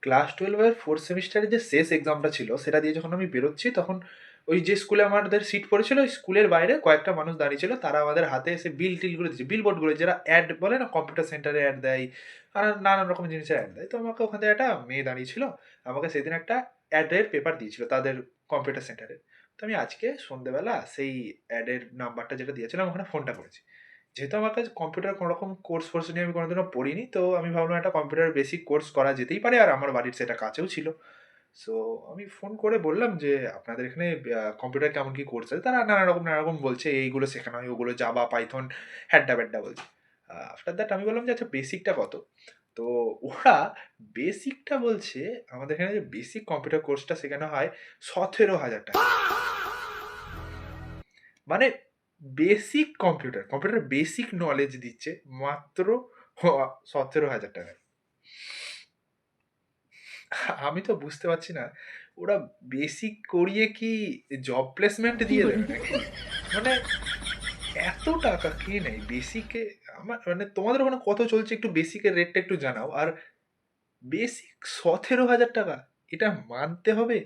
Class 12 এর 4th সেমিস্টারের যে শেষ এক্সামটা ছিল, সেটা দিয়ে যখন আমি বেরোচ্ছি, তখন ওই যে স্কুলে আমাদের সিট পড়েছিল, ওই স্কুলের বাইরে কয়েকটা মানুষ দাঁড়িয়ে ছিল। তারা আমাদের হাতে এসে বিল-টিল গুলো দিচ্ছে। বিলবোর্ড গুলো, যারা অ্যাড বলে না, কম্পিউটার সেন্টারে অ্যাড দেয়, আর নানান রকম জিনিসের অ্যাড দেয়। তো আমাকে ওখান থেকে একটা মেয়ে দাঁড়িয়ে ছিল। আমাকে সেদিন একটা অ্যাডের পেপার দিয়েছিল তাদের কম্পিউটার সেন্টারে। তো আমি আজকে সন্ধ্যেবেলা সেই অ্যাডের নাম্বারটা যেটা দিয়েছিলাম, ওখানে ফোনটা করেছি। যেহেতু আমার কাছে কম্পিউটার কোনো রকম কোর্স নিয়ে আমি কোনোদিনও পড়িনি, তো আমি ভাবলাম একটা কম্পিউটার বেসিক কোর্স করা যেতেই পারে, আর আমার বাড়ির সেটা কাছেও ছিল। সো আমি ফোন করে বললাম যে, আপনাদের এখানে কম্পিউটার কেমন কি কোর্স আছে? তারা নানা রকম বলছে, এইগুলো শেখানো হয়, ওগুলো জাভা, পাইথন, হ্যাড্ডা ব্যাড্ডা বলছে। আফটার দ্যাট আমি বললাম যে, আচ্ছা বেসিকটা কত? তো ওরা বেসিকটা বলছে, আমাদের এখানে যে বেসিক কম্পিউটার কোর্সটা শেখানো হয় ১৭,০০০ টাকা। মানে কম্পিউটার বেসিক নলেজ দিচ্ছে মাত্র ১৭,০০০ টাকায়। আমি তো বুঝতে পারছি না, ওরা বেসিক করিয়ে কি জব প্লেসমেন্ট দিয়ে দেবে নাকি? মানে এত টাকা কে নেয় বেসিকে? আমার মানে তোমাদের ওখানে কত চলছে, একটু বেসিকের রেটটা একটু জানাও। আর বেসিক ১৭,০০০ টাকা, এটা মানতে হবে?